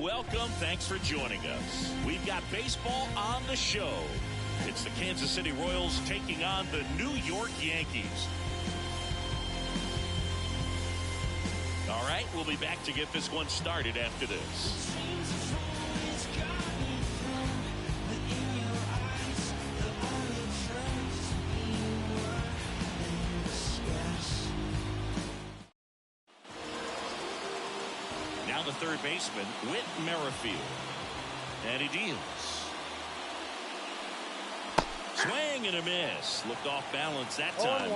welcome. Thanks for joining us. We've got baseball on the show. It's the Kansas City Royals taking on the New York Yankees. All right, we'll be back to get this one started after this. Now the third baseman, Whit Merrifield. And he deals. Swing and a miss. Looked off balance that time.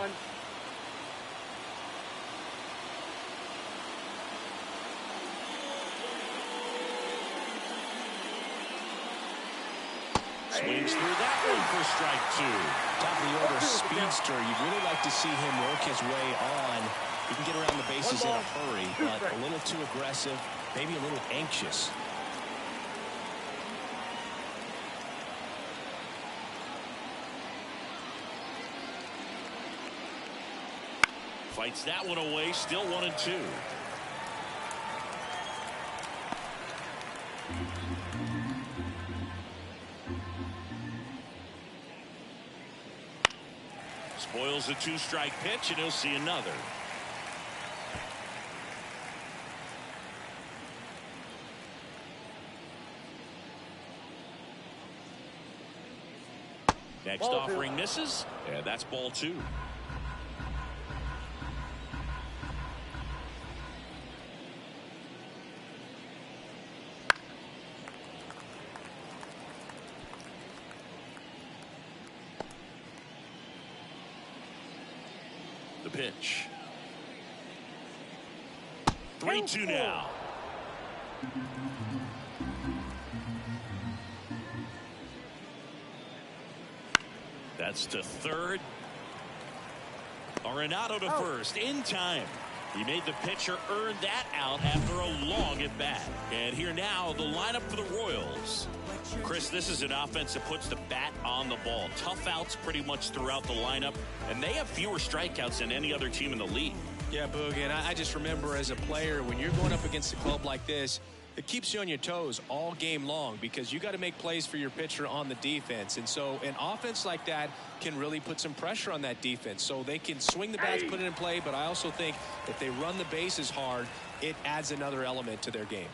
Swings through that one for strike two. Top of the order speedster. You'd really like to see him work his way on. He can get around the bases in a hurry, but a little too aggressive, maybe a little anxious. Fights that one away, still 1-2. Spoils a two-strike pitch, and he'll see another. Next offering misses, and that's ball two. The pitch. 3-2 now. That's to third. Arenado to first in time. He made the pitcher earn that out after a long at bat. And here now, the lineup for the Royals. Chris, this is an offense that puts the bat on the ball. Tough outs pretty much throughout the lineup, and they have fewer strikeouts than any other team in the league. Yeah, Boog, and I just remember as a player, when you're going up against a club like this, it keeps you on your toes all game long because you got to make plays for your pitcher on the defense. And so an offense like that can really put some pressure on that defense. So they can swing the bats, put it in play, but I also think if they run the bases hard, it adds another element to their game.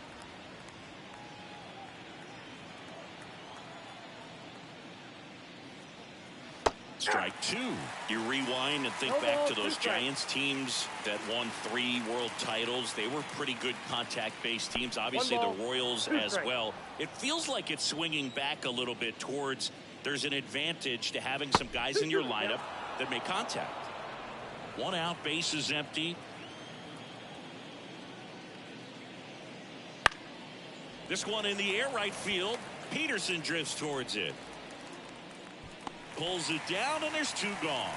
Strike two. You rewind and think back to those Giants teams that won 3 world titles. They were pretty good contact-based teams. Obviously, the Royals as well. It feels like it's swinging back a little bit towards there's an advantage to having some guys in your lineup that make contact. 1 out, base is empty. This one in the air, right field. Peterson drifts towards it. Pulls it down, and there's 2 gone.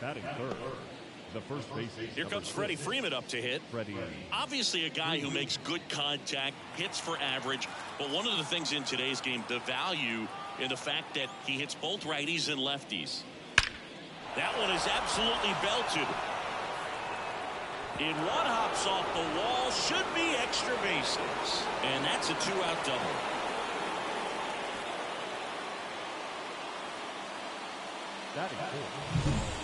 Batting third, the first baseman. Here comes Freddie Freeman up to hit. Obviously a guy who makes good contact, hits for average, but one of the things in today's game, the value in the fact that he hits both righties and lefties. That one is absolutely belted. In one hops off the wall, should be extra bases. And that's a 2-out double. Batting fourth,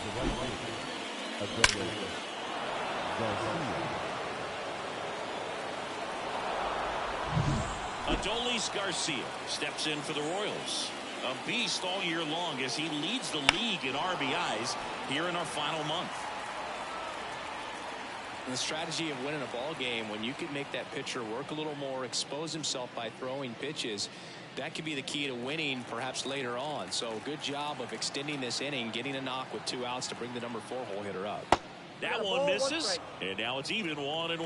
the right baseman, Adolis Garcia steps in for the Royals. A beast all year long as he leads the league in RBIs here in our final month. The strategy of winning a ball game, when you can make that pitcher work a little more, expose himself by throwing pitches, that could be the key to winning perhaps later on. So good job of extending this inning, getting a knock with 2 outs to bring the number 4 hole hitter up. That one misses, and now it's even 1-1.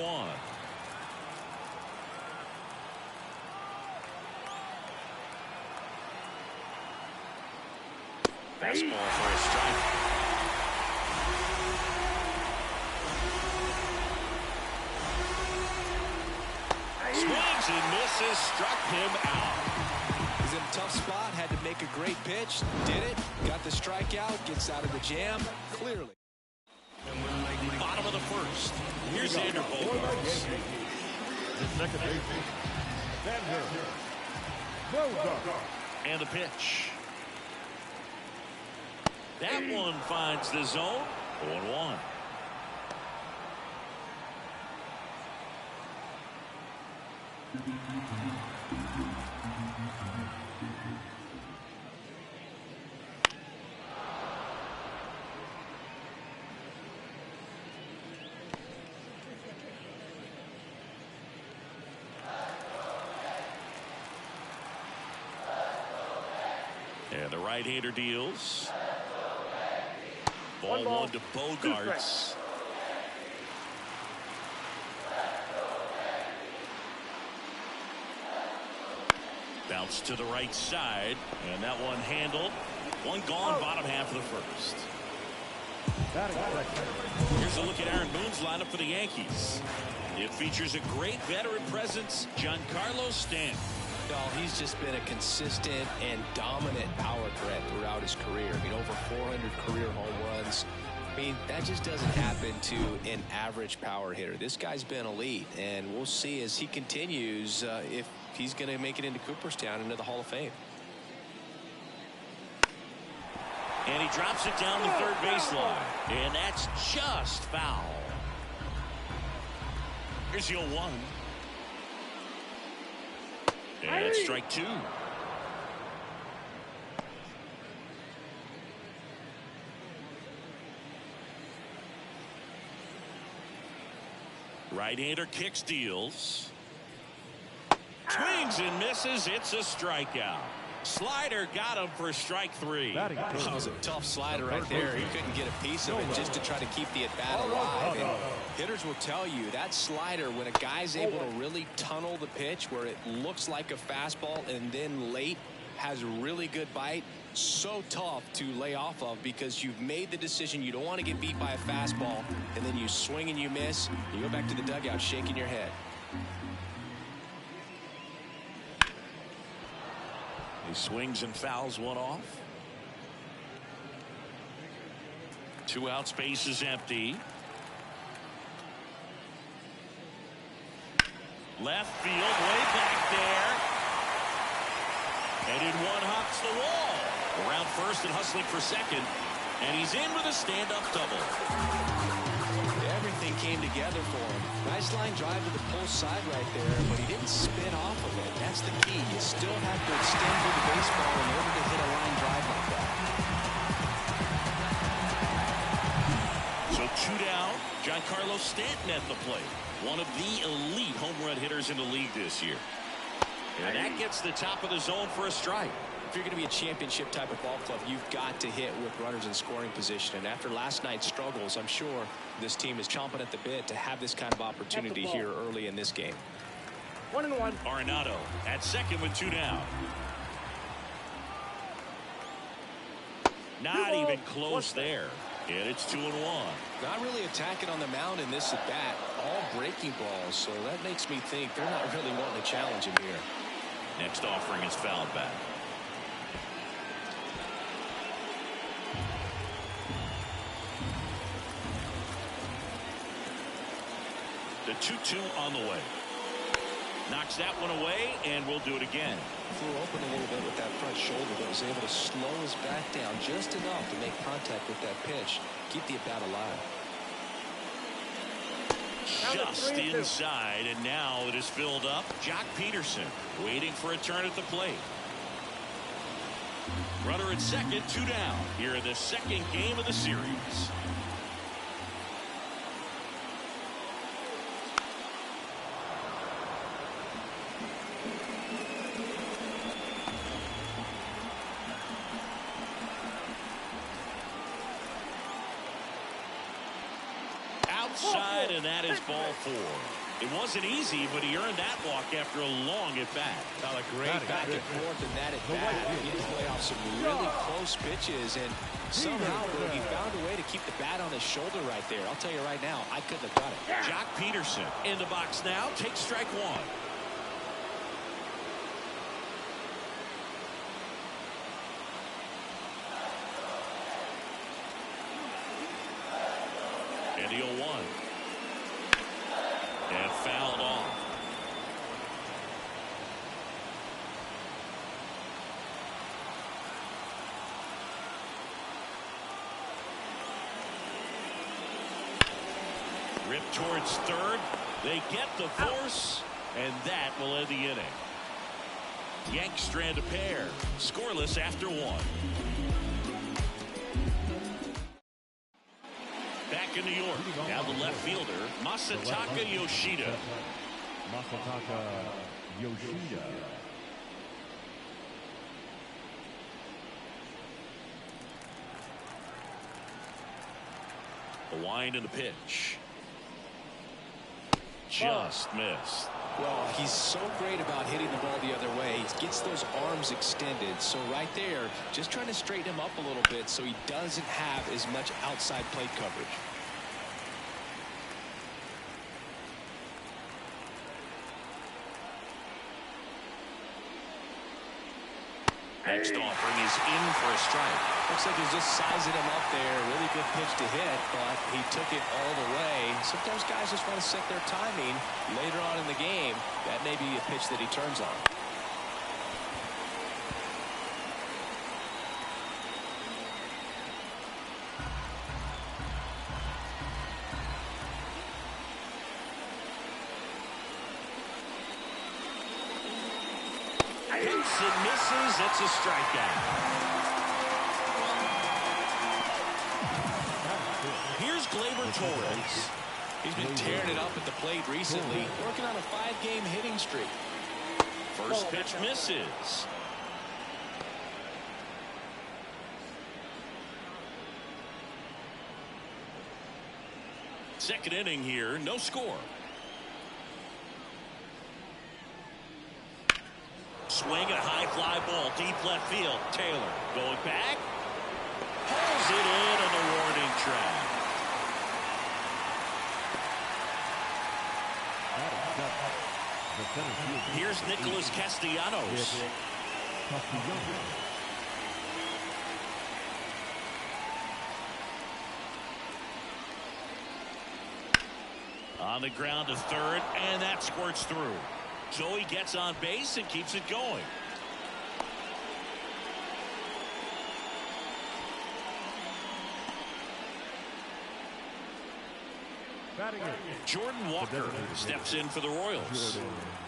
Fastball for a strike. Swings and misses, struck him out. He's in a tough spot, had to make a great pitch, did it, got the strikeout, gets out of the jam, clearly. Bottom of the first, Here's Xander Bogaerts. The second baseman, Xander Bogaerts. And the pitch. That one finds the zone. 0-1. And the right-hander deals. Ball one to Bogaerts. Bounce to the right side, and that one handled. One gone, bottom half of the first. Here's a look at Aaron Boone's lineup for the Yankees. It features a great veteran presence, Giancarlo Stanton. Well, he's just been a consistent and dominant power threat throughout his career. I mean, over 400 career home runs. I mean, that just doesn't happen to an average power hitter. This guy's been elite, and we'll see as he continues if he's going to make it into Cooperstown, into the Hall of Fame. And he drops it down the third baseline, and that's just foul. Here's the 0-1. And that's strike two. Right-hander kicks, deals. Swings and misses. It's a strikeout. Slider got him for strike three. That was a tough slider right there. He couldn't get a piece of it just to try to keep the at-bat alive. And hitters will tell you that slider, when a guy's able to really tunnel the pitch where it looks like a fastball and then late has a really good bite, so tough to lay off of because you've made the decision you don't want to get beat by a fastball, and then you swing and you miss. You go back to the dugout shaking your head. He swings and fouls one off. 2 outs, base is empty. Left field, way back there. And in one, hops the wall. Around first and hustling for second. And he's in with a stand-up double. Everything came together for him. Nice line drive to the pull side right there, but he didn't spin off of it. That's the key. You still have to extend through the baseball in order to hit a line drive like that. So 2 down. Giancarlo Stanton at the plate. One of the elite home run hitters in the league this year. And that gets the top of the zone for a strike. If you're going to be a championship type of ball club, you've got to hit with runners in scoring position. And after last night's struggles, I'm sure this team is chomping at the bit to have this kind of opportunity here early in this game. 1-1. Arenado at second with 2 down. Not even close there. And it's 2-1. Not really attacking on the mound in this at bat. All breaking balls. So that makes me think they're not really wanting to challenge him here. Next offering is fouled back. The 2-2 on the way. Knocks that one away, and we'll do it again. Flew open a little bit with that front shoulder, but was able to slow his back down just enough to make contact with that pitch. Keep the at-bat alive. Just inside, and now it is filled up. Jock Peterson waiting for a turn at the plate. Runner at second, 2 down. Here in the second game of the series. Outside, and that is ball 4. It wasn't easy, but he earned that walk after a long at-bat. Well, a great back and forth in that at-bat. He had to play off some really close pitches, and somehow he found a way to keep the bat on his shoulder right there. I'll tell you right now, I couldn't have done it. Jock Peterson in the box now. Takes strike 1. And the 0-1. And fouled off. Rip towards third. They get the force, and that will end the inning. Yanks strand a pair. Scoreless after one. Back in New York. Now the left fielder, Masataka Yoshida. Masataka Yoshida. The wind and the pitch. Just missed. Well, he's so great about hitting the ball the other way. He gets those arms extended. So right there, just trying to straighten him up a little bit so he doesn't have as much outside plate coverage. Next offering is in for a strike. Looks like he's just sizing him up there. Really good pitch to hit, but he took it all the way. Sometimes guys just want to set their timing later on in the game. That may be a pitch that he turns on. Hits and misses. That's a strikeout. Here's Gleyber Torres. He's been tearing it up at the plate recently, working on a 5-game hitting streak. First pitch misses. Second inning here, no score. Swing and a high fly ball, deep left field. Taylor going back. Hauls it in on the warning track. Here's Nicholas Castellanos. On the ground to third, and that squirts through. So he gets on base and keeps it going. Jordan Walker steps in for the Royals.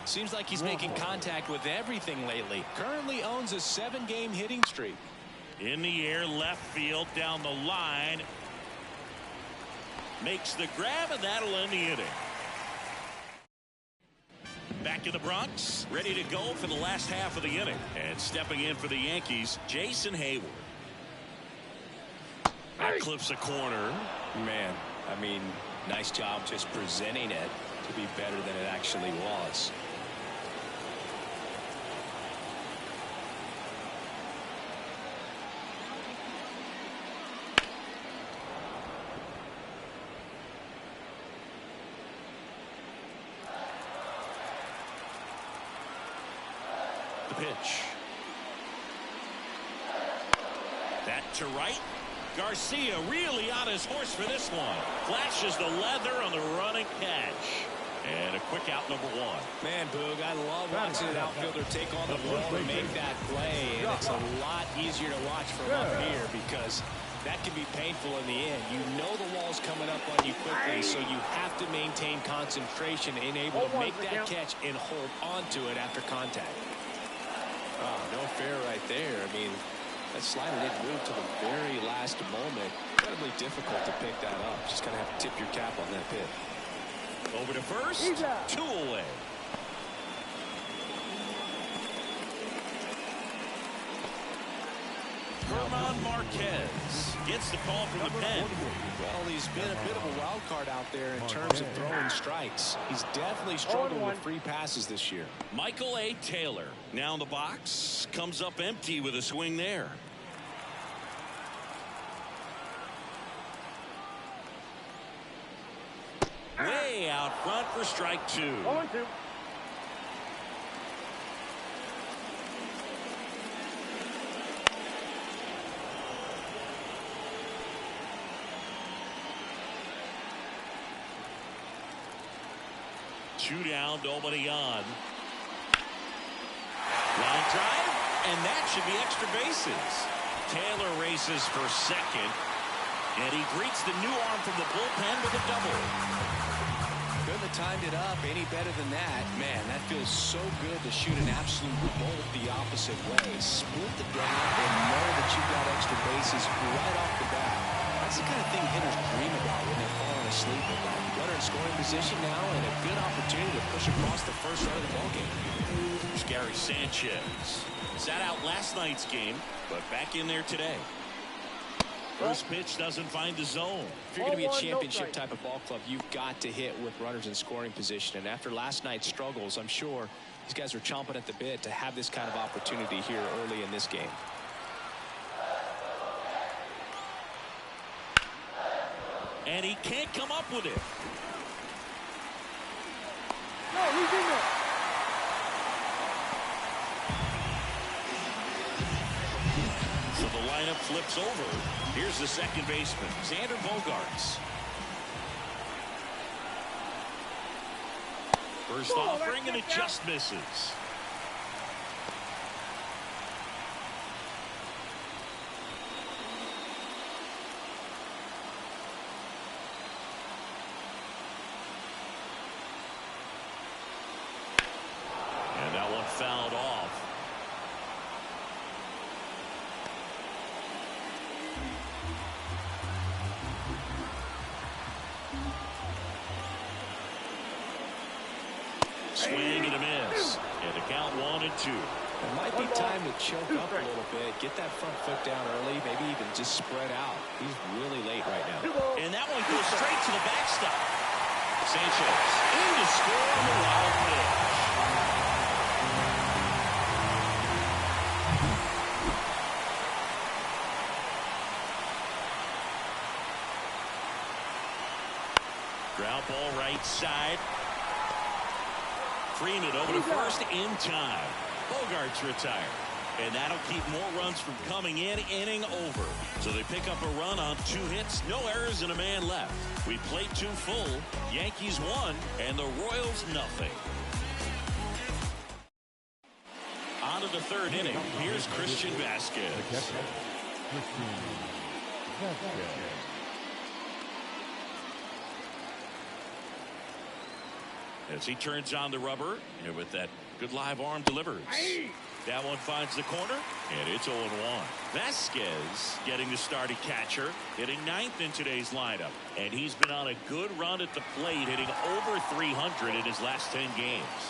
Seems like he's making contact with everything lately. Currently owns a 7-game hitting streak. In the air, left field, down the line. Makes the grab, and that'll end the inning. Back in the Bronx, ready to go for the last half of the inning. And stepping in for the Yankees, Jason Hayward. That clips a corner. Man, I mean, nice job just presenting it to be better than it actually was. The pitch. That to right. Garcia really on his horse for this one. Flashes the leather on the running catch. And a quick out, number one. Man, Boog, I love watching an outfielder take on the ball and make that play. And it's a lot easier to watch from up here because that can be painful in the end. You know the wall's coming up on you quickly, so you have to maintain concentration and able to make that catch and hold onto it after contact. Oh, no fair right there. I mean, that slider didn't move to the very last moment. Incredibly difficult to pick that up. Just kind of have to tip your cap on that bit. Over to first, 2 away. Herman Marquez gets the call from the pen. Well, he's been a bit of a wild card out there in terms of throwing strikes. He's definitely struggled with free passes this year. Michael A. Taylor now in the box, comes up empty with a swing there. Way out front for strike 2. 0-2. 2 down, nobody on. Line drive, and that should be extra bases. Taylor races for second, and he greets the new arm from the bullpen with a double. Couldn't have timed it up any better than that. Man, that feels so good to shoot an absolute bolt the opposite way. Split the ground and know that you've got extra bases right off the bat. That's the kind of thing hitters dream about when they're falling asleep at that. Runner in scoring position now and a good opportunity to push across the first run of the ballgame. There's Gary Sanchez. Sat out last night's game, but back in there today. First pitch doesn't find the zone. If you're going to be a championship type of ball club, you've got to hit with runners in scoring position. And after last night's struggles, I'm sure these guys are chomping at the bit to have this kind of opportunity here early in this game. And he can't come up with it. No, he's in there. So the lineup flips over. Here's the second baseman, Xander Bogaerts. First offering, and it just misses. And that one fouled off. Swing and a miss. And the count 1-2. It might be time to choke up a little bit, get that front foot down early, maybe even just spread out. He's really late right now. And that one goes straight to the backstop. Sanchez in to score on the wild pitch. Ground ball right side. Freeman over to first in time. Bogaerts retired. And that'll keep more runs from coming in, inning over. So they pick up a run on 2 hits, no errors, and a man left. We played 2 full. Yankees 1, and the Royals nothing. On to the 3rd inning. Here's Christian Vasquez. As he turns on the rubber, and with that good live arm delivers. That one finds the corner, and it's 0-1. Vasquez getting the starting catcher, hitting 9th in today's lineup. And he's been on a good run at the plate, hitting over 300 in his last 10 games.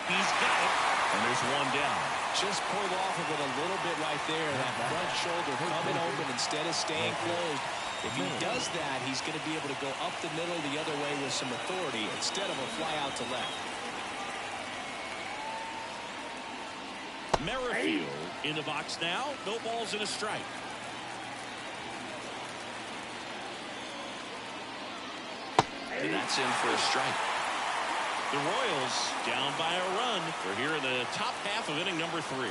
He's got it, and there's 1 down. Just pulled off of it a little bit right there. That front shoulder coming open instead of staying closed. If he does that, he's going to be able to go up the middle the other way with some authority instead of a fly out to left. Merrifield in the box now. No balls and a strike. And that's in for a strike. The Royals down by a run. We're here in the top half of inning number 3.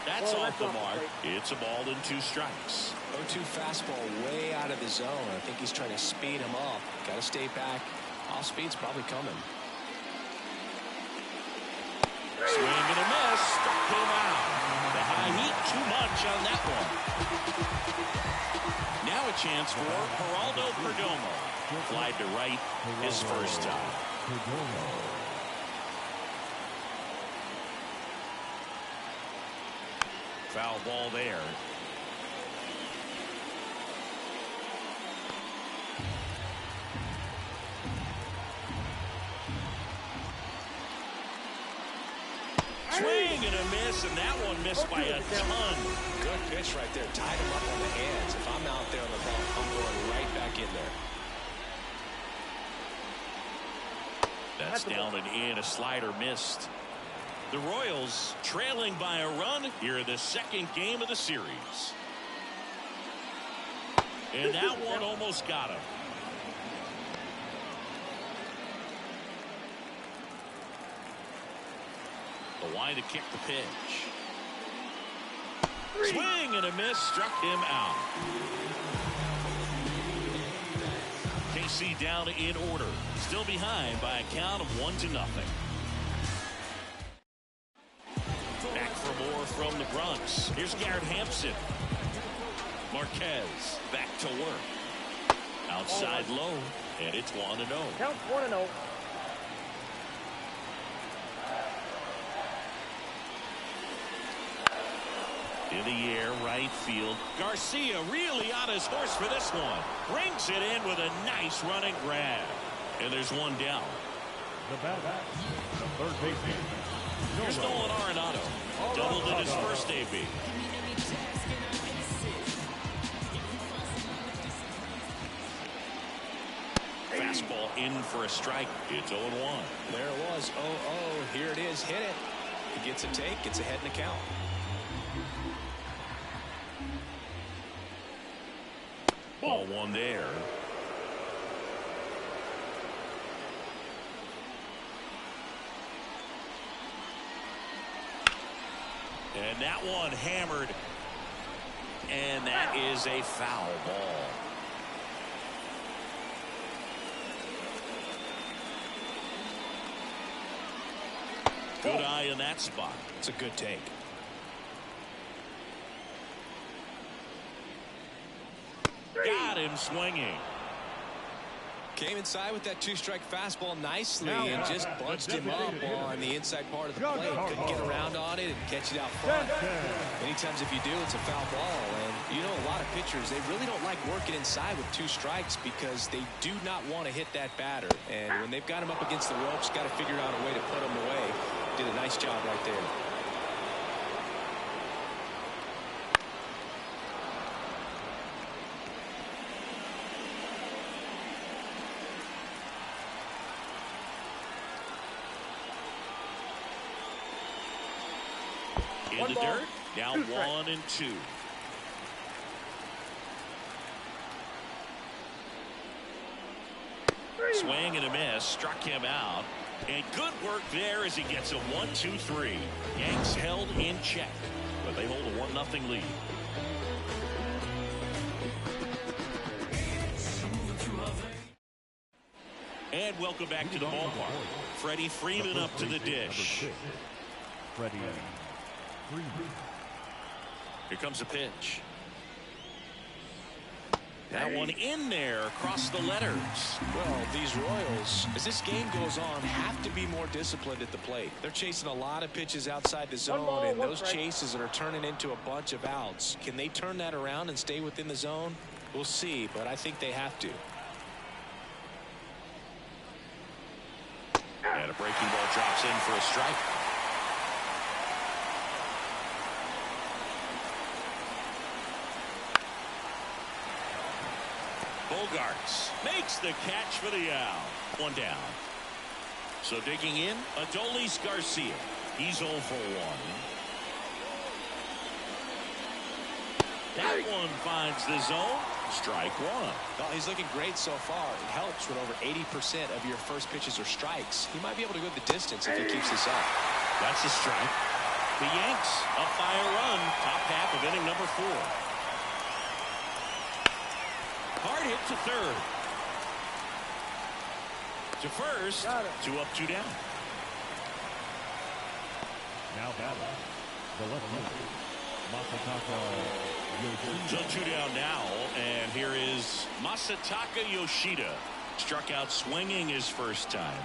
That's off the mark. It's a ball and 2 strikes. 0-2 fastball way out of the zone. I think he's trying to speed him up. Got to stay back. Off speed's probably coming. Swing and a miss. Struck him out. The high heat too much on that one. Now a chance for Geraldo Perdomo. Flied to right his first time. Foul ball there. Swing and a miss, and that one missed by a ton. Good pitch right there. Tied him up on the hands. If I'm out there on the ball, I'm going right back in there. That's down and in. A slider missed. The Royals trailing by a run here in the 2nd game of the series. And that one almost got him. The line to kick the pitch. Swing and a miss, struck him out. see down in order. Still behind by a count of 1-0. Back for more from the Bronx. Here's Garrett Hampson. Marquez back to work. Outside low, and it's 1-0. Count 1-0. In the air, right field. Garcia really on his horse for this one. Brings it in with a nice running grab. And there's one down. The batter, the third baseman. Here's Nolan Arenado. Doubled in his first AB. Fastball in for a strike. It's 0-1. There it was. 0-0. Here it is. Hit it. He gets a take. Gets ahead in the count. Ball one there. And that one hammered. And that is a foul ball. Good eye in that spot. It's a good take. Got him swinging. Came inside with that two-strike fastball nicely and just bunched him up on the inside part of the plate. Couldn't get around on it and catch it out front. Many times if you do, it's a foul ball. And, you know, a lot of pitchers, they really don't like working inside with two strikes because they do not want to hit that batter. And when they've got him up against the ropes, got to figure out a way to put him away. Did a nice job right there. In the dirt, now 1-2. Swing and a miss, struck him out. And good work there as he gets a 1-2-3. Yanks held in check, but they hold a 1-0 lead. And welcome back to the ballpark. Freddie Freeman up to the dish. Freddie Freeman. Here comes a pitch. That one in there across the letters. Well, these Royals, as this game goes on, have to be more disciplined at the plate. They're chasing a lot of pitches outside the zone, and those chases that are turning into a bunch of outs. Can they turn that around and stay within the zone? We'll see, but I think they have to. And a breaking ball drops in for a strike. Bogarts makes the catch for the out. One down. So digging in, Adolis Garcia. He's 0 for 1. That one finds the zone. Strike one. Well, he's looking great so far. It helps when over 80% of your first pitches are strikes. He might be able to go the distance if he keeps this up. That's a strike. The Yanks up by a run. Top half of inning number 4. Hard hit to third. To first. 2 up, 2 down. Now batting, the left fielder, Masataka Yoshida. So 2 down now, and here is Masataka Yoshida. Struck out swinging his first time.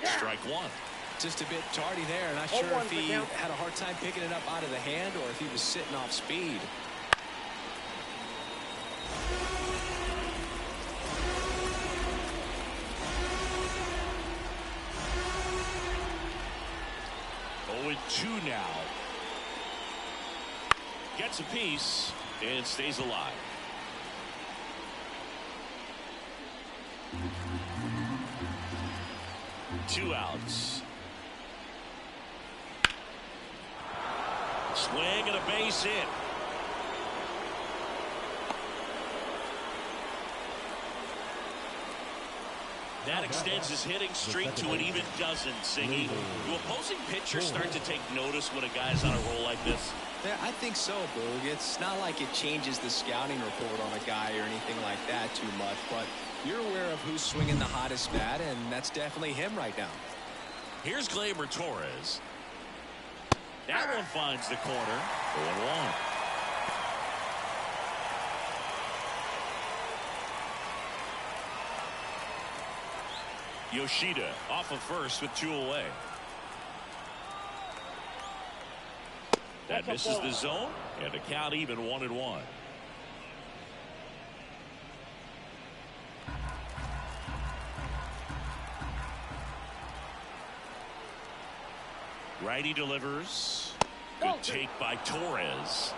Strike one. Just a bit tardy there. Not sure if he had a hard time picking it up out of the hand or if he was sitting off speed. Oh, 2 now. Gets a piece and stays alive. Two outs. Swing and a base hit. That extends his hitting streak to an even dozen, Singy. Do opposing pitchers start to take notice when a guy's on a roll like this? Yeah, I think so, Boog. It's not like it changes the scouting report on a guy or anything like that too much, but you're aware of who's swinging the hottest bat, and that's definitely him right now. Here's Gleyber Torres. That one finds the corner. 0-1. Yoshida off of first with 2 away. That misses the zone, and the count even 1-1. Righty delivers. Good take by Torres.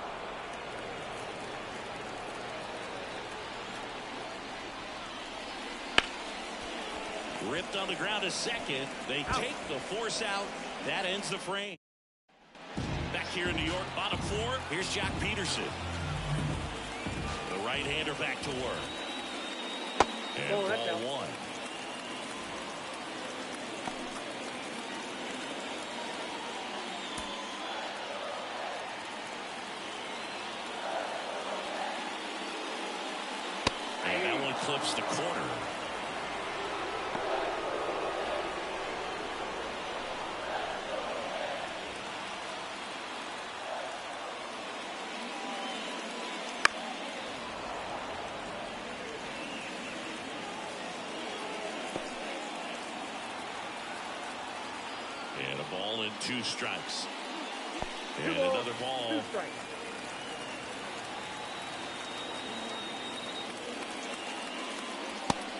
Ripped on the ground a second. They take the force out. That ends the frame. Back here in New York, bottom 4. Here's Jack Peterson. The right-hander back to work. And ball 1. And that one clips the corner. And a ball and 2 strikes. And another ball.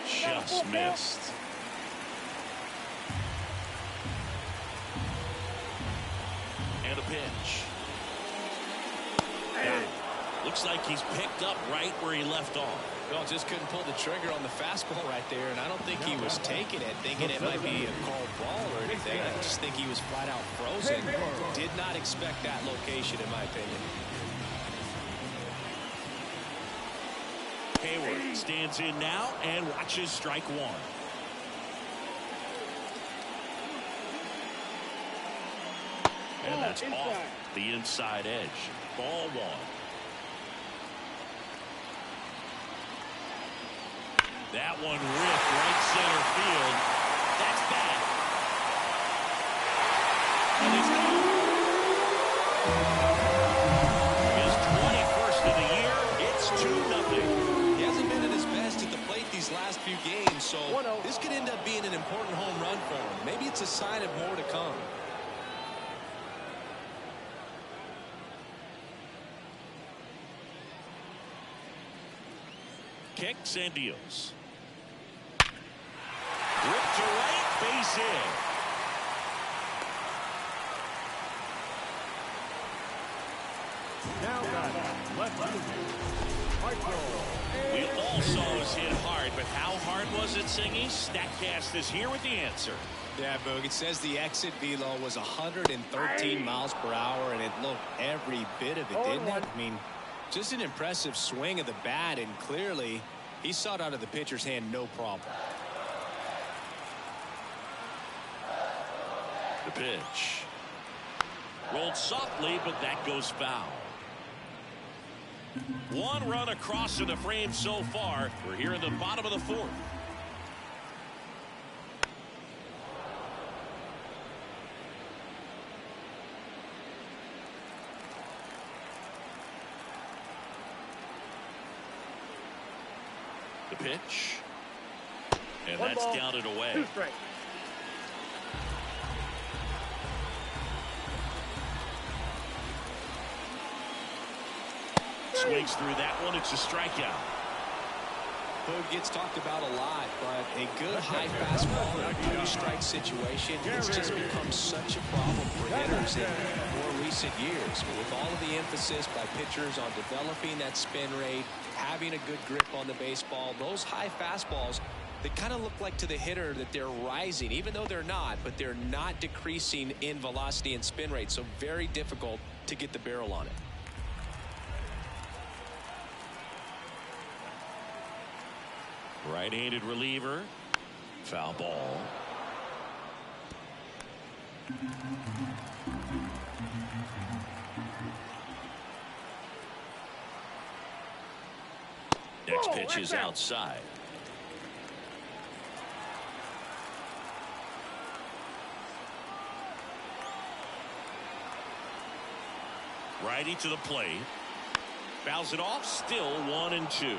Just missed. And a pitch. Looks like he's picked up right where he left off. Well, just couldn't pull the trigger on the fastball right there, and I don't think he was taking it, thinking it might be a called ball or anything. I just think he was flat out frozen. Did not expect that location, in my opinion. Hayward stands in now and watches strike 1. And that's off the inside edge. Ball 1. That one ripped right center field. That's bad. And it's gone. His 21st of the year. It's 2-0. He hasn't been at his best at the plate these last few games, so this could end up being an important home run for him. Maybe it's a sign of more to come. Kicks and deals. Ripped to right, base hit. Now got left We all saw us hit hard, but how hard was it, Singy? StatCast is here with the answer. Yeah, Boog, it says the exit velo was 113 miles per hour, and it looked every bit of it, didn't it? I mean, just an impressive swing of the bat, and clearly he saw it out of the pitcher's hand no problem. The pitch. Rolled softly, but that goes foul. 1 run across in the frame so far. We're here in the bottom of the 4th. The pitch. And that's down and away. 2 strikes. Swings through that one. It's a strikeout. Boog gets talked about a lot, but a good high fastball in a 2-strike situation, it's just become such a problem for hitters in more recent years. But with all of the emphasis by pitchers on developing that spin rate, having a good grip on the baseball, those high fastballs, they kind of look like to the hitter that they're rising, even though they're not, but they're not decreasing in velocity and spin rate. So very difficult to get the barrel on it. Right-handed reliever. Foul ball. Next pitch is outside. Righty to the plate. Fouls it off. Still 1-2.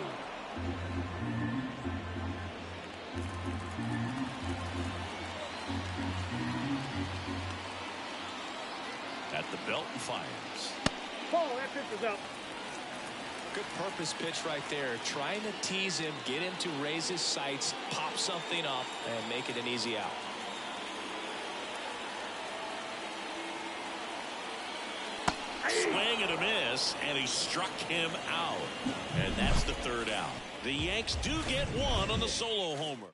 At the belt and fires. Ball, that pitch is out. Good purpose pitch right there. Trying to tease him, get him to raise his sights, pop something up, and make it an easy out. Swing and a miss, and he struck him out. And that's the third out. The Yanks do get one on the solo homer.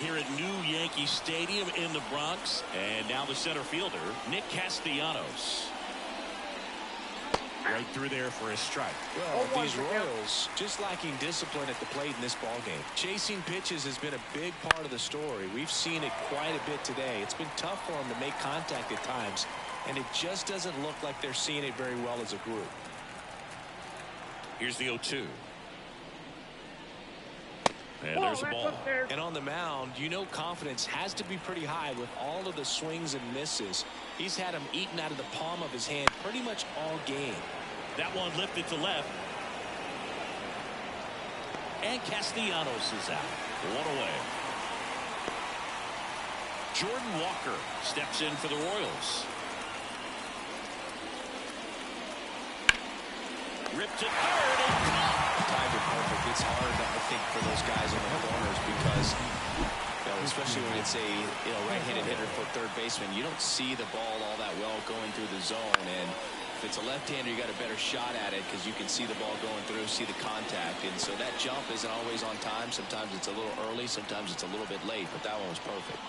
Here at New Yankee Stadium in the Bronx. And now the center fielder, Nick Castellanos. Right through there for a strike. Well, these Royals just lacking discipline at the plate in this ball game. Chasing pitches has been a big part of the story. We've seen it quite a bit today. It's been tough for them to make contact at times, and it just doesn't look like they're seeing it very well as a group. Here's the 0-2. And there's a ball. And on the mound, you know confidence has to be pretty high with all of the swings and misses. He's had them eaten out of the palm of his hand pretty much all game. That one lifted to left. And Castellanos is out. One away. Jordan Walker steps in for the Royals. Ripped to third and caught. Timed it perfect. It's hard, I think, for those guys in the corners because, you know, especially when it's a right-handed hitter for third baseman, you don't see the ball all that well going through the zone. And if it's a left-hander, you got a better shot at it because you can see the ball going through, see the contact. And so that jump isn't always on time. Sometimes it's a little early. Sometimes it's a little bit late. But that one was perfect.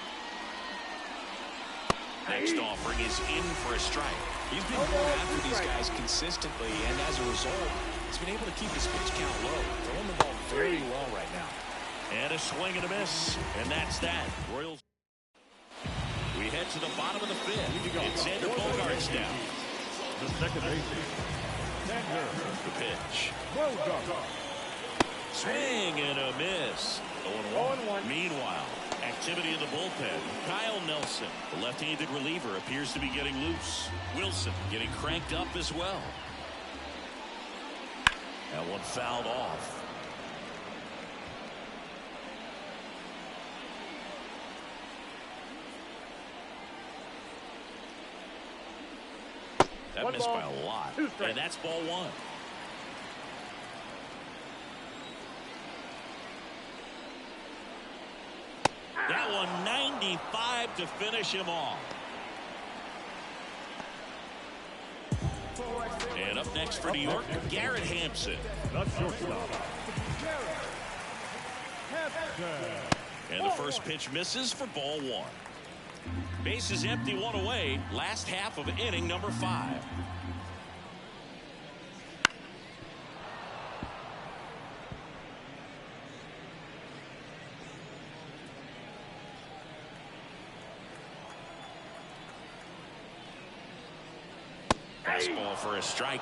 Next offering is in for a strike. He's been going after these guys consistently, and as a result, he's been able to keep his pitch count low, throwing the ball very well right now. And a swing and a miss, and that's that. Royals. We head to the bottom of the fifth. It's Xander Bogaerts down. The second baseman, Xander. The pitch. Bogaerts. Swing and a miss. 0-1. Meanwhile, activity in the bullpen. Kyle Nelson, the left-handed reliever, appears to be getting loose. Wilson getting cranked up as well. That one fouled off. That missed by a lot. And that's ball one. That one 95 to finish him off. And up next for New York, Garrett Hampson. The shortstop. And the first pitch misses for ball one. Bases empty, one away. Last half of inning number 5. Fastball for a strike.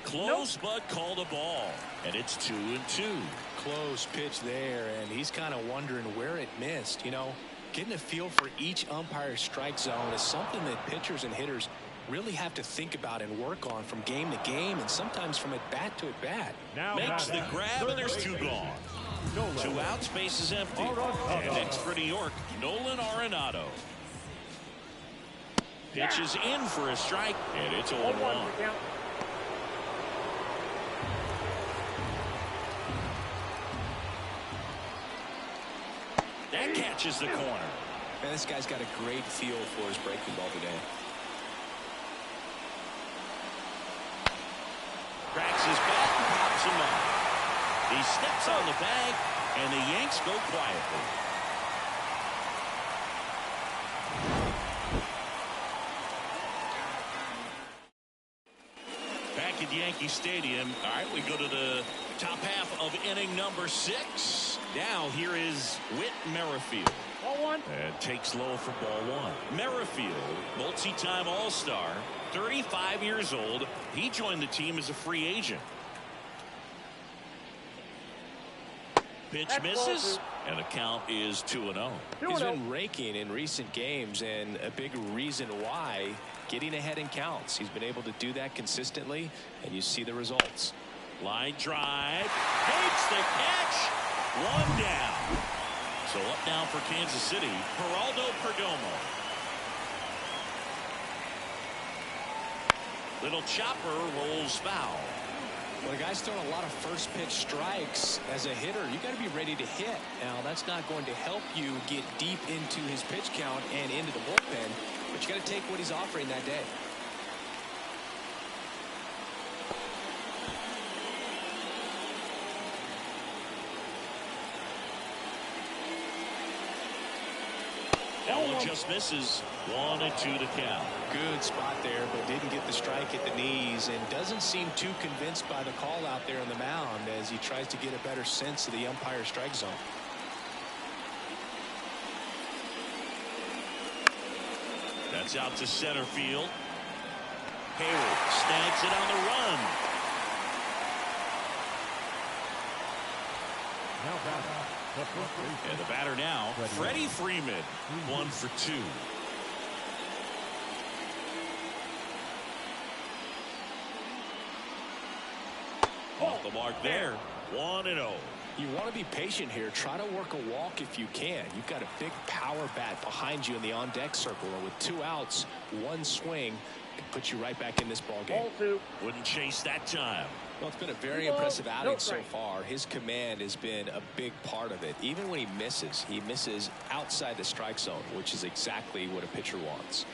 Close, but called a ball. And it's 2-2. Close pitch there, and he's kind of wondering where it missed. You know, getting a feel for each umpire's strike zone is something that pitchers and hitters really have to think about and work on from game to game and sometimes from at bat to at bat. Now makes the grab, and there's 2 gone. 2 outs, base is empty. And next for New York, Nolan Arenado. Pitch is in for a strike, and it's 0-1. That catches the corner. And this guy's got a great feel for his breaking ball today. Cracks his bat and pops him up. He steps on the bag, and the Yanks go quietly. Back at Yankee Stadium. All right, we go to the top half of inning number 6. Now here is Whit Merrifield. Ball 1. And takes low for ball 1. Merrifield, multi-time All-Star, 35 years old. He joined the team as a free agent. Pitch misses, and the count is 2-0. He's been raking in recent games, and a big reason why, getting ahead in counts. He's been able to do that consistently, and you see the results. Line drive, makes the catch, 1 down. So up now for Kansas City, Geraldo Perdomo. Little chopper rolls foul. Well, the guy's throwing a lot of first pitch strikes. As a hitter, you got to be ready to hit. Now, that's not going to help you get deep into his pitch count and into the bullpen, but you got to take what he's offering that day. Ball just misses. 1-2 to count. Good spot there, but didn't get the strike at the knees, and doesn't seem too convinced by the call out there on the mound as he tries to get a better sense of the umpire's strike zone. That's out to center field. Hayward snags it on the run. And the batter now, Freddie Freeman, 1 for 2. Off the mark there, 1-0. You want to be patient here. Try to work a walk if you can. You've got a big power bat behind you in the on-deck circle, and with 2 outs, 1 swing can put you right back in this ball game. Ball 2. Wouldn't chase that time. Well, it's been a very impressive outing so far. His command has been a big part of it. Even when he misses outside the strike zone, which is exactly what a pitcher wants.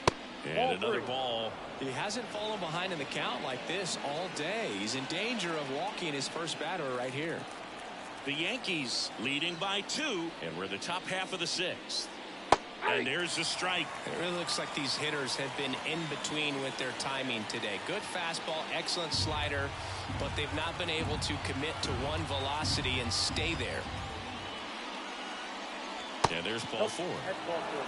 And another ball. He hasn't fallen behind in the count like this all day. He's in danger of walking his first batter right here. The Yankees leading by 2, and we're the top half of the 6th. And there's the strike. It really looks like these hitters have been in between with their timing today. Good fastball, excellent slider, but they've not been able to commit to one velocity and stay there. And there's ball 4. That's ball 4.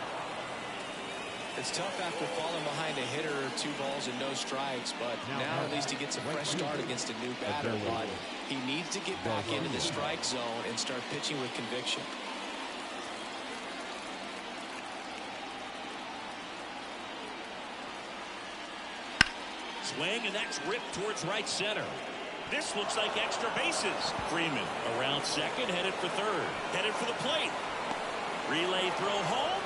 It's tough after falling behind a hitter, 2 balls and no strikes, but now at least he gets a fresh start against a new batter. But he needs to get back into the strike zone and start pitching with conviction. Swing, and that's ripped towards right center. This looks like extra bases. Freeman around second, headed for third, headed for the plate. Relay throw home.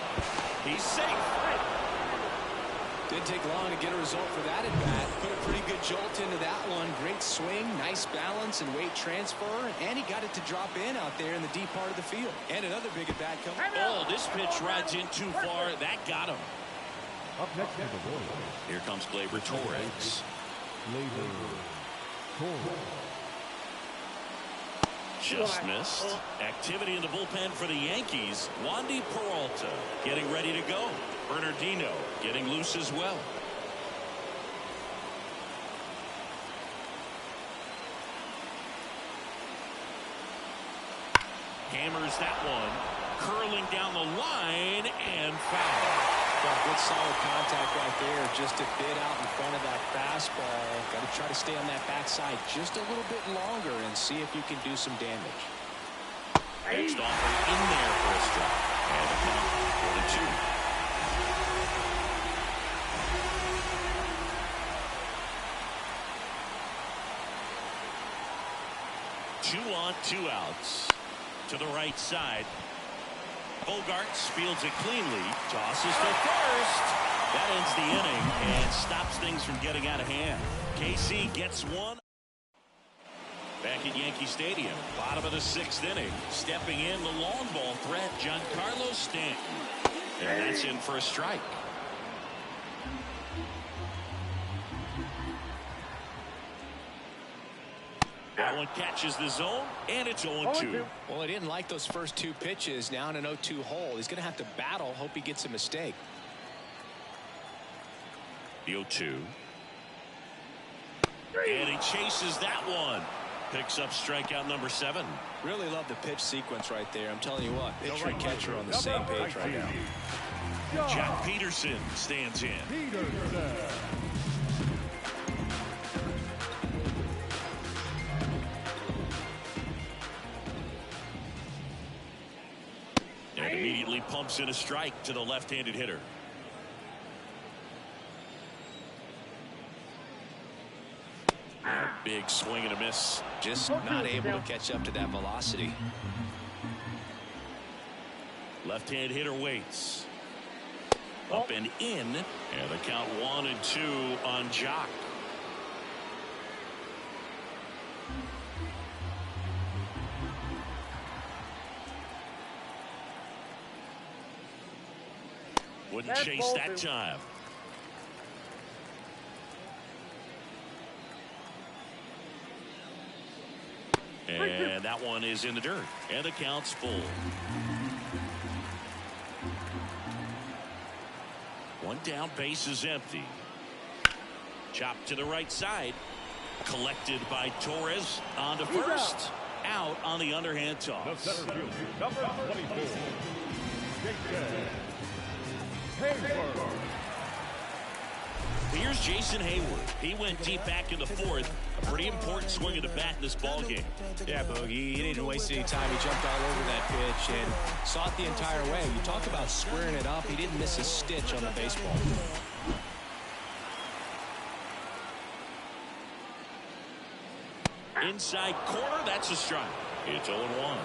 He's safe. Didn't take long to get a result for that at bat. Put a pretty good jolt into that one. Great swing, nice balance and weight transfer, and he got it to drop in out there in the deep part of the field. And another big at bat coming. Oh, this pitch rides in too far. That got him. Up next to the Royals. Here comes Gleyber Torres. Just missed. Activity in the bullpen for the Yankees. Wandy Peralta getting ready to go. Bernardino getting loose as well. Hammers that one. Curling down the line and foul. Got good solid contact right there, just a bit out in front of that fastball. Got to try to stay on that backside just a little bit longer and see if you can do some damage. Next offer in there for a strike. And a count, 2 on, 2 outs. To the right side. Bogarts fields it cleanly. Tosses to first. That ends the inning and stops things from getting out of hand. KC gets one. Back at Yankee Stadium, bottom of the 6th inning. Stepping in the long ball threat, Giancarlo Stanton. And that's in for a strike. That one catches the zone, and it's 0-2. Well, he didn't like those first 2 pitches. Now in an 0-2 hole. He's going to have to battle. Hope he gets a mistake. The 0-2. And he chases that one. Picks up strikeout number 7. Really love the pitch sequence right there. I'm telling you what, pitcher and catcher are on the same page right now. Jack Peterson stands in. And immediately pumps in a strike to the left-handed hitter. A big swing and a miss. Just not able to catch up to that velocity. Left-hand hitter waits. Up and in. And the count 1-2 on Jock. Wouldn't chase that time. And that one is in the dirt. And the count's full. One down, base is empty. Chopped to the right side. Collected by Torres. On to first. Out on the underhand toss. The center fielder, number 24. Here's Jason Hayward. He went deep back in the 4th. A pretty important swing of the bat in this ball game. Yeah, Boogie, he didn't waste any time. He jumped all over that pitch and saw it the entire way. You talk about squaring it up. He didn't miss a stitch on the baseball. Inside corner, that's a strike. It's 0-1.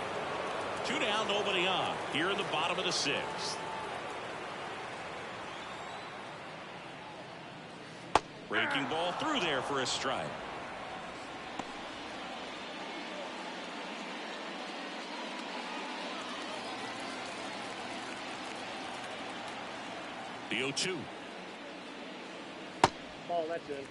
2 down, nobody on. Here in the bottom of the 6th. Breaking ball through there for a strike. The 0-2. Ball, that's in.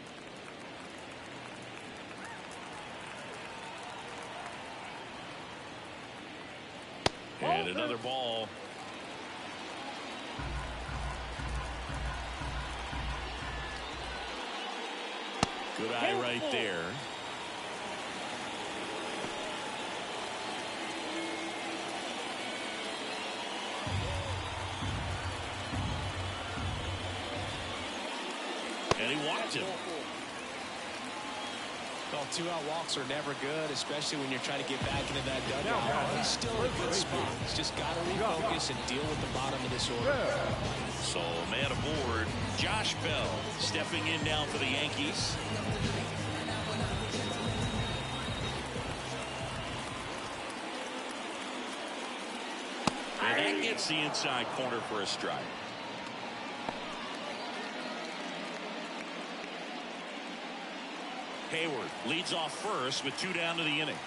And another ball. Good eye right there. And he walked him. Well, 2-out walks are never good, especially when you're trying to get back into that dugout. He's still in a good spot. He's just got to refocus and deal with the bottom of this order. So, man aboard, Josh Bell stepping in now for the Yankees. And that gets the inside corner for a strike. Hayward leads off first with 2 down to the inning.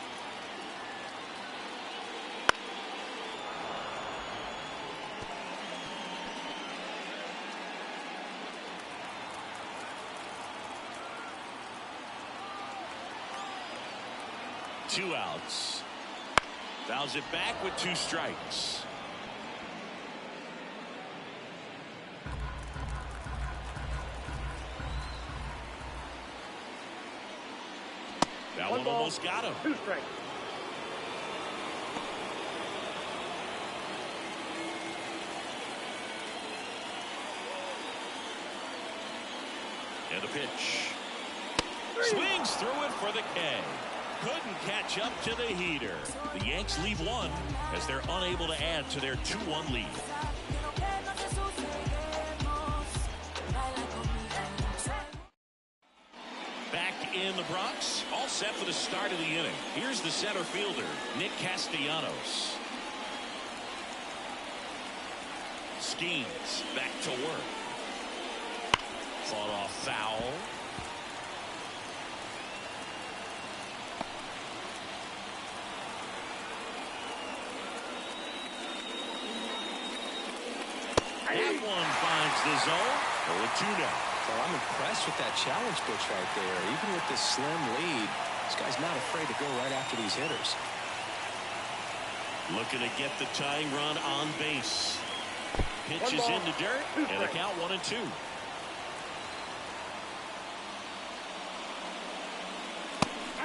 Two outs. Fouls it back with 2 strikes. That one almost got him. 2 strikes. And the pitch. Swings through it for the K. Couldn't catch up to the heater. The Yanks leave 1 as they're unable to add to their 2-1 lead. Back in the Bronx, all set for the start of the inning. Here's the center fielder, Nick Castellanos. Schemes back to work. Fought off foul. That one finds the zone. 0-2 now. Well, I'm impressed with that challenge pitch right there. Even with this slim lead, this guy's not afraid to go right after these hitters. Looking to get the tying run on base. Pitch is in the dirt, and the count 1-2.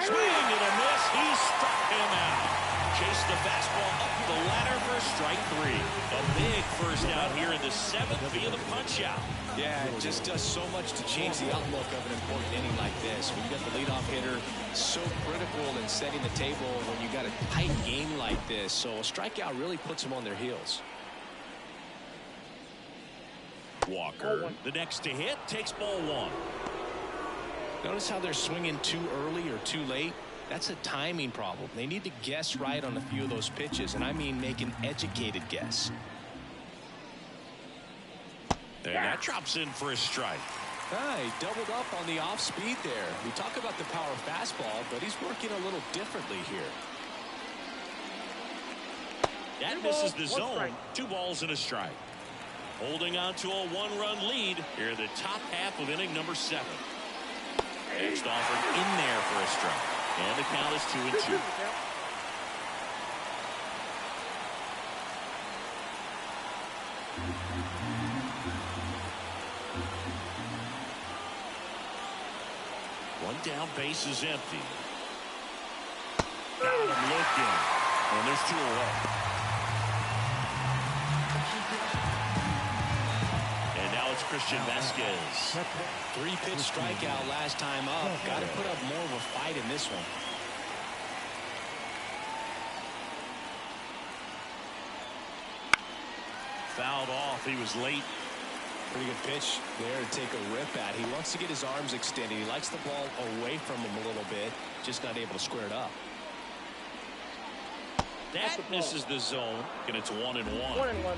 Swing and a miss. He struck him out. Chased the fastball up the ladder for strike 3. A big first out here in the 7th via the punch out. Yeah, it just does so much to change the outlook of an important inning like this. When you got the leadoff hitter, so critical in setting the table when you got a tight game like this. So a strikeout really puts them on their heels. Walker, the next to hit, takes ball 1. Notice how they're swinging too early or too late. That's a timing problem. They need to guess right on a few of those pitches, and I mean make an educated guess. And that drops in for a strike. He doubled up on the off speed there. We talk about the power fastball, but he's working a little differently here. That misses the zone. 2 balls and a strike. Holding on to a 1-run lead here in the top half of inning number 7. Next offered in there for a strike. And the count is 2-2. One down, base is empty. Got him looking. And there's 2 away. And now it's Christian Vasquez. 3-pitch strikeout last time up. Got to put up more of a fight in this one. Fouled off. He was late. Pretty good pitch there to take a rip at. He wants to get his arms extended. He likes the ball away from him a little bit. Just not able to square it up. That misses the zone. And it's 1-1. 1-1.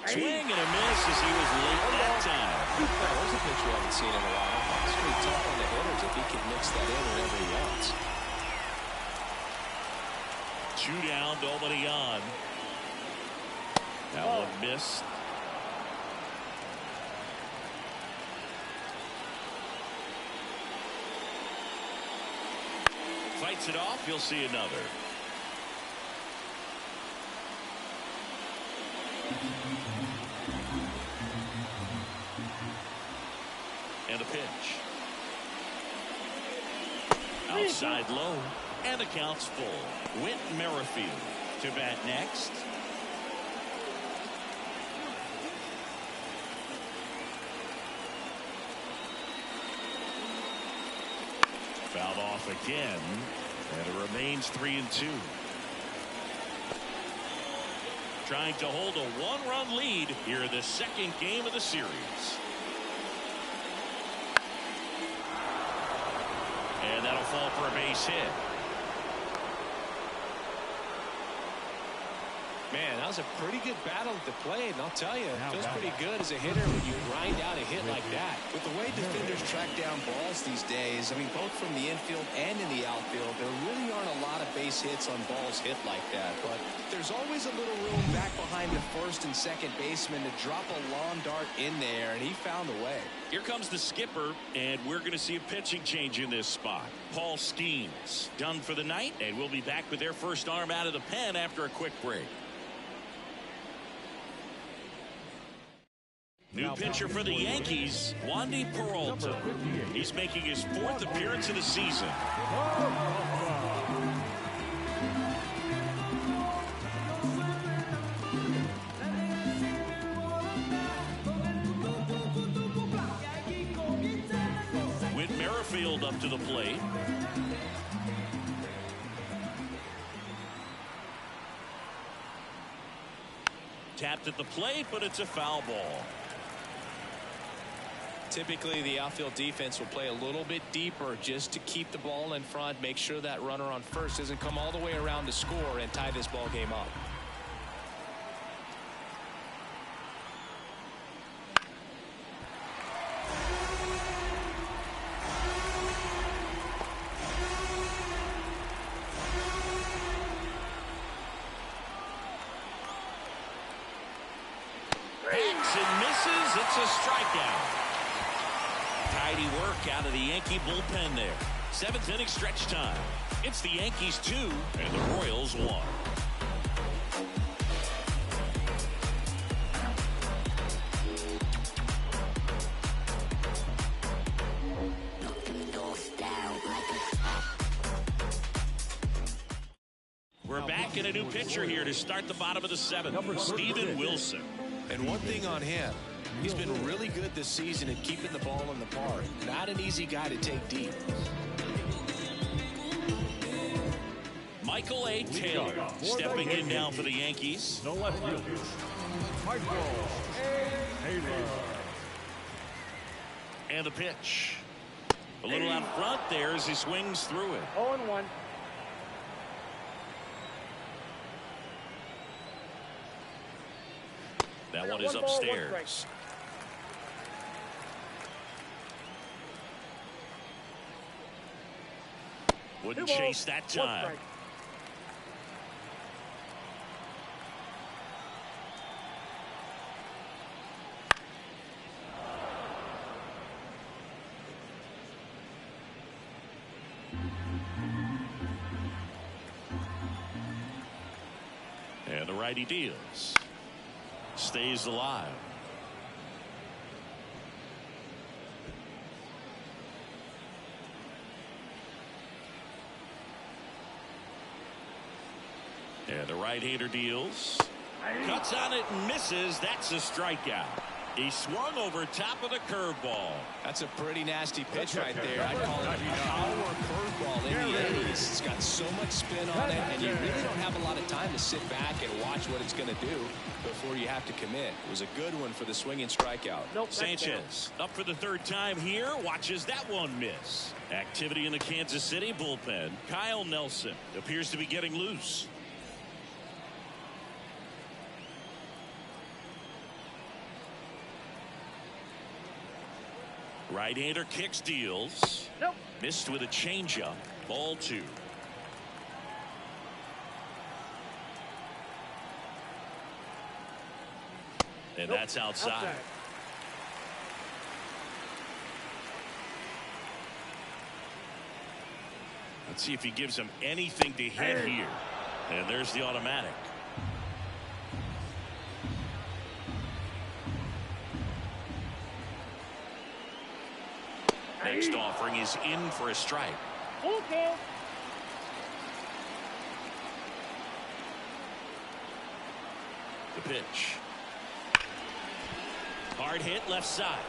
Swing and a miss as he was late that time. There's a pitch we haven't seen in a while. It's pretty tough on the hitters if he can mix that in whenever he wants. 2 down, nobody on. That one missed. Fights it off. You'll see another. And a pitch. Outside low. And the count's full. Whit Merrifield to bat next. Fouled off again. And it remains 3-2. Trying to hold a 1-run lead here in the 2nd game of the series. And that'll fall for a base hit. Man, that was a pretty good battle at the plate, and I'll tell you, it feels pretty good as a hitter when you grind out a hit like that. With the way defenders track down balls these days, I mean, both from the infield and in the outfield, there really aren't a lot of base hits on balls hit like that. But there's always a little room back behind the first and second baseman to drop a lawn dart in there, and he found a way. Here comes the skipper, and we're going to see a pitching change in this spot. Paul Skeens done for the night, and we'll be back with their first arm out of the pen after a quick break. New pitcher for the Yankees, Wandy Peralta. He's making his 4th appearance of the season. Whit Merrifield up to the plate. Tapped at the plate, but it's a foul ball. Typically, the outfield defense will play a little bit deeper just to keep the ball in front, make sure that runner on first doesn't come all the way around to score and tie this ball game up. Hacks and misses. It's a strikeout. Tidy work out of the Yankee bullpen there. 7th inning stretch time. It's the Yankees 2 and the Royals 1. We're back in a new pitcher here to start the bottom of the 7th. Steven Wilson. And one thing on him, he's been really good this season at keeping the ball in the park. Not an easy guy to take deep. Michael A. Taylor stepping in now for the Yankees. The left fielder, Michael Taylor. And the pitch. A little out front there as he swings through it. 0-1. That one is upstairs. Wouldn't chase that time. And the righty deals. Stays alive. And the right-hander deals. Cuts on it and misses. That's a strikeout. He swung over top of the curveball. That's a pretty nasty pitch right there. I'd call it a power curveball in the 80s. It's got so much spin on it, and you really don't have a lot of time to sit back and watch what it's going to do before you have to commit. It was a good one for the swinging strikeout. Sanchez up for the 3rd time here. Watches that one miss. Activity in the Kansas City bullpen. Kyle Nelson appears to be getting loose. Right-hander kicks, deals. Missed with a changeup. Ball 2. And that's outside. Let's see if he gives him anything to hit here. And there's the automatic. Next offering is in for a strike. The pitch. Hard hit left side.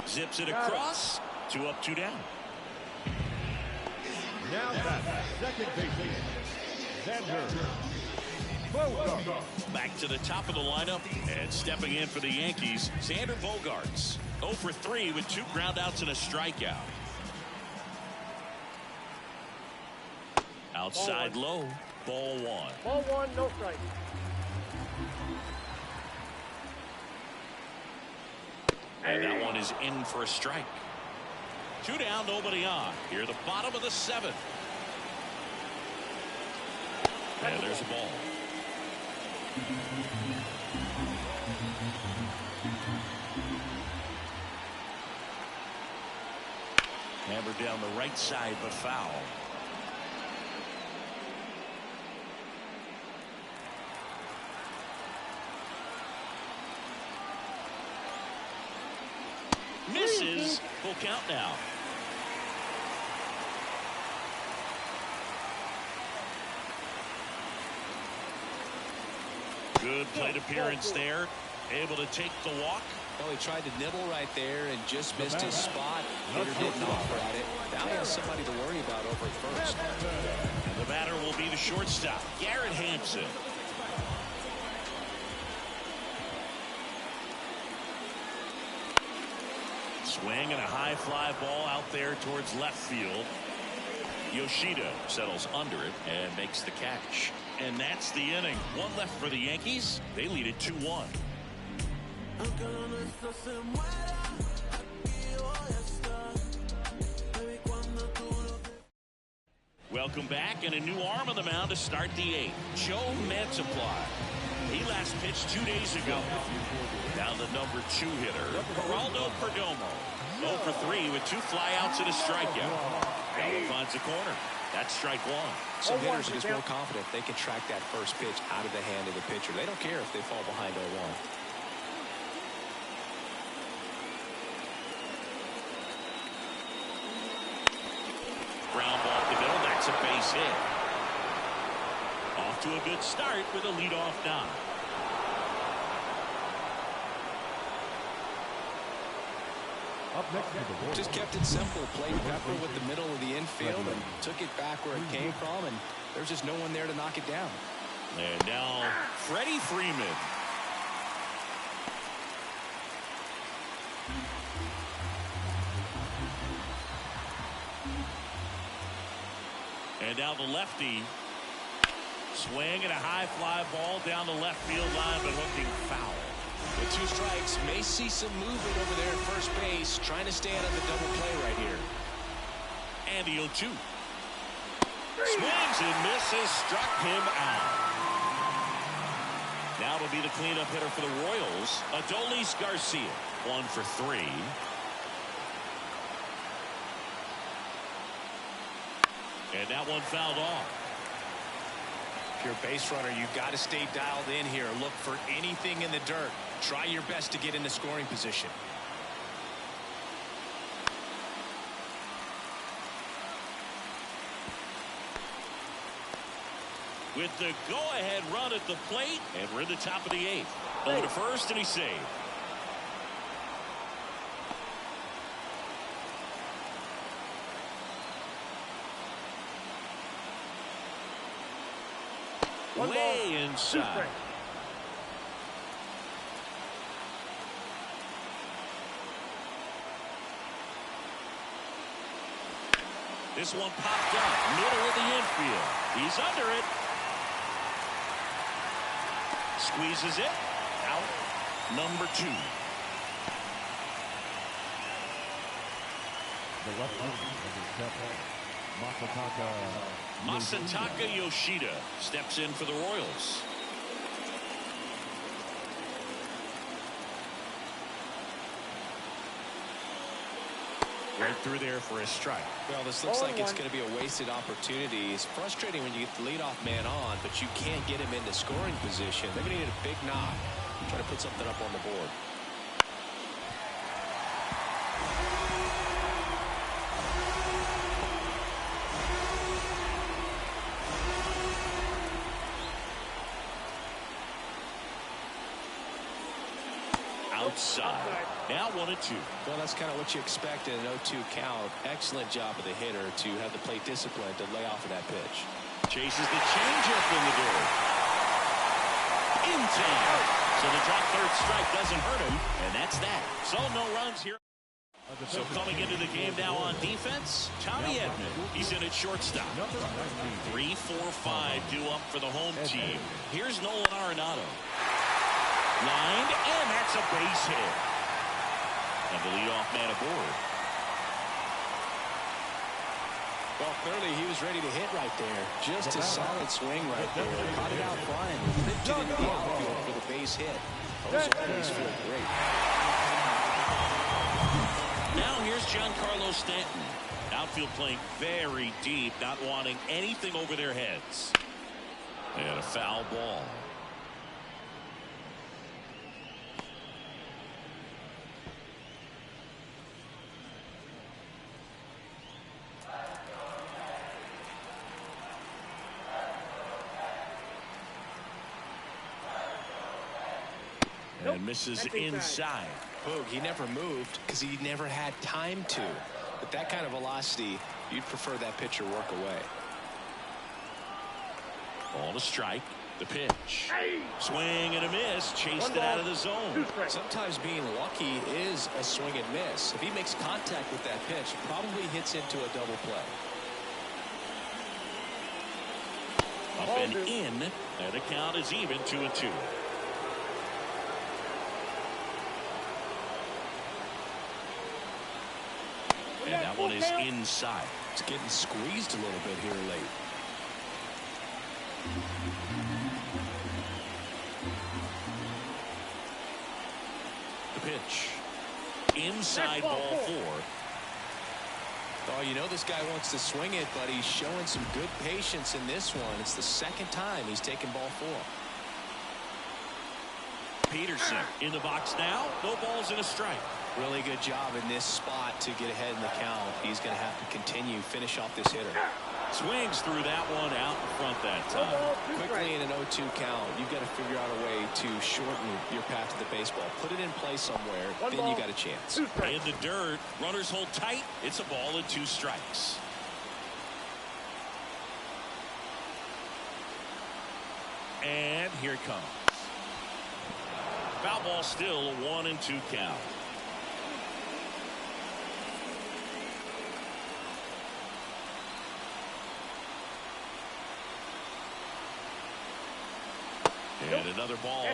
Zips it across. 2 up, 2 down. Now that second baseman, Xander Bogaerts. Back to the top of the lineup and stepping in for the Yankees, Xander Bogaerts. 0 for 3 with 2 groundouts and a strikeout. Outside low. Ball 1. Ball 1, no strike. And that one is in for a strike. 2 down, nobody on. Here, the bottom of the 7th. And there's a ball. Hammered down the right side, but foul. Misses. Full count now. Good plate appearance there. Able to take the walk. Well, he tried to nibble right there and just missed his spot. Hitter didn't offer at it. Now he has somebody to worry about over at first. And the batter will be the shortstop, Garrett Hampson. Swing and a high fly ball out there towards left field. Yoshida settles under it and makes the catch. And that's the inning. 1 left for the Yankees. They lead it 2-1. Welcome back, and a new arm on the mound to start the 8th. Joe Mantiply. He last pitched 2 days ago. Down the number 2 hitter, Geraldo Perdomo. 0 for 3 with 2 flyouts and a strikeout. Gallo finds the corner. That's strike 1. Some hitters are just more confident they can track that first pitch out of the hand of the pitcher. They don't care if they fall behind 0-1. Ground ball up the middle. That's a base hit. off to a good start with a leadoff knock. Up next to the Royals. Just kept it simple. Played pepper with the middle of the infield and took it back where it came from, and there's just no one there to knock it down. And now Freddie Freeman. And now the lefty. Swing and a high fly ball down the left field line, but hooking foul. With 2 strikes, may see some movement over there at first base, trying to stay out of the double play right here. And the 0-2. Swings and misses, struck him out. Now it'll be the cleanup hitter for the Royals, Adolis Garcia, 1 for 3. And that one fouled off. If you're a base runner, you've got to stay dialed in here. Look for anything in the dirt. Try your best to get into scoring position. With the go-ahead run at the plate, and we're in the top of the 8th. Over to first, and he's saved. Way inside. This one popped up, middle of the infield. He's under it. Squeezes it. Out. Number 2. The left Masataka Yoshida steps in for the Royals. Right through there for a strike. Well, this looks like it's going to be a wasted opportunity. It's frustrating when you get the leadoff man on, but you can't get him into scoring position. They're going to need a big knock. Try to put something up on the board. Outside. Now 1-2. Well, that's kind of what you expect in an 0-2 count. Excellent job of the hitter to have the plate discipline to lay off of that pitch. Chases the changeup in the door. In time. So the drop third strike doesn't hurt him, and that's that. So no runs here. So coming into the game now on defense, Tommy Edman. He's in at shortstop. 3, 4, 5 due up for the home team. Here's Nolan Arenado. Lined, and that's a base hit. And the leadoff man aboard. Well, clearly he was ready to hit right there. Just a solid swing right there. Caught it out flying. Ripped it into the outfield for the base hit. Those always feel great. Now here's Giancarlo Stanton. Outfield playing very deep, not wanting anything over their heads. And a foul ball. And misses inside. Boog, he never moved because he never had time to. With that kind of velocity, you'd prefer that pitcher work away. Ball to strike. The pitch. Swing and a miss. Chased it out of the zone. Sometimes being lucky is a swing and miss. If he makes contact with that pitch, probably hits into a double play. Up and in. And the count is even, 2-2. And that one is inside. It's getting squeezed a little bit here late. The pitch. Inside ball 4. Oh, you know this guy wants to swing it, but he's showing some good patience in this one. It's the second time he's taken ball 4. Peterson in the box now. No balls and a strike. Really good job in this spot to get ahead in the count. He's going to have to continue, finish off this hitter. Swings through that one out in front that time. Quickly in an 0-2 count, you've got to figure out a way to shorten your path to the baseball. Put it in play somewhere, then you got a chance. In the dirt, runners hold tight. It's a ball and 2 strikes. And here it comes. Foul ball still, a 1-2 count. And another ball.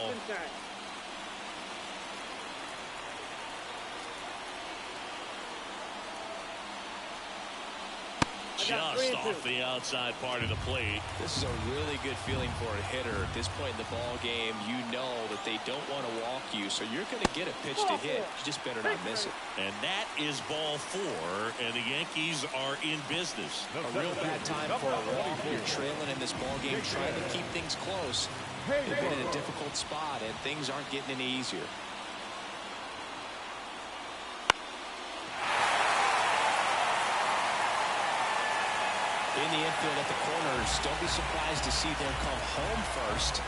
Just off the outside part of the plate. This is a really good feeling for a hitter at this point in the ball game. You know that they don't want to walk you, so you're going to get a pitch to hit. You just better not miss it. And that is ball 4, and the Yankees are in business. A real bad time for a walk. You're trailing in this ball game, trying to keep things close. They've been in a difficult spot, and things aren't getting any easier. In the infield at the corners, don't be surprised to see them come home first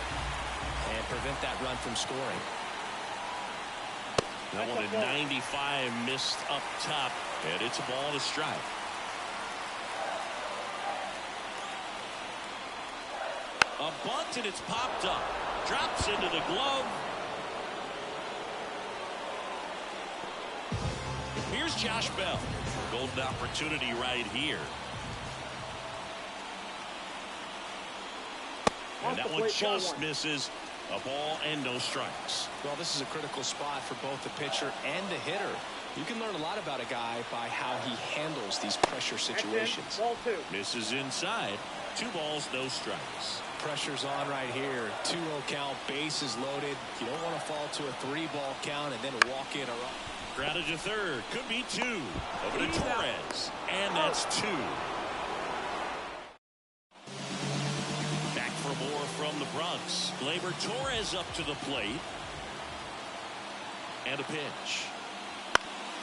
and prevent that run from scoring. That one at 95 missed up top, and it's a ball and a strike. A bunt, and it's popped up. Drops into the glove. Here's Josh Bell. Golden opportunity right here. And that one just misses. A ball and no strikes. Well, this is a critical spot for both the pitcher and the hitter. You can learn a lot about a guy by how he handles these pressure situations. Ball 2. Misses inside. 2 balls, no strikes. Pressure's on right here. 2-0 count, bases loaded. You don't want to fall to a 3-ball count and then walk in or up. Grounded to third. Could be 2. Over to Torres. And that's 2. Back for more from the Bronx. Gleyber Torres up to the plate. And a pitch.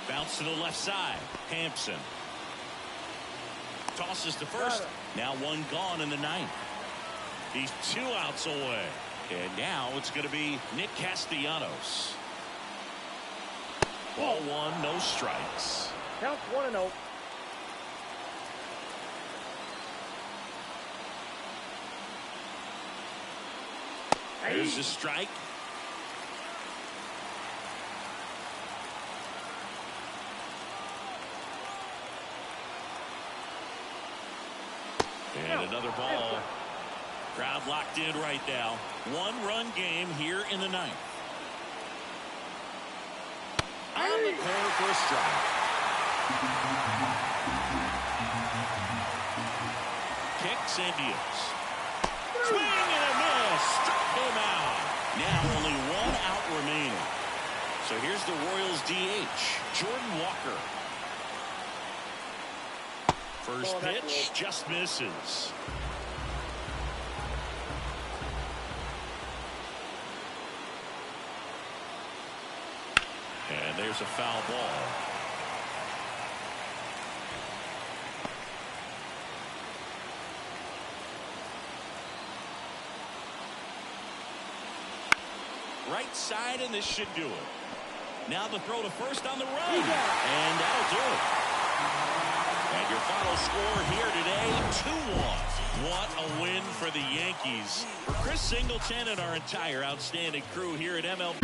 Bounce to the left side. Hampson. Tosses to first. Now 1 gone in the 9th. He's 2 outs away. And now it's going to be Nick Castellanos. Ball 1, no strikes. Count 1-0. There's a strike. And another ball. Crowd locked in right now. 1-run game here in the 9th. On the corner for a strike. Kicks and deals. Swing and a miss. Struck him out. Now only 1 out remaining. So here's the Royals DH, Jordan Walker. First pitch just misses. And there's a foul ball. Right side, and this should do it. Now the throw to first on the run. And that'll do it. And your final score here today, 2-1. What a win for the Yankees. For Chris Singleton and our entire outstanding crew here at MLB.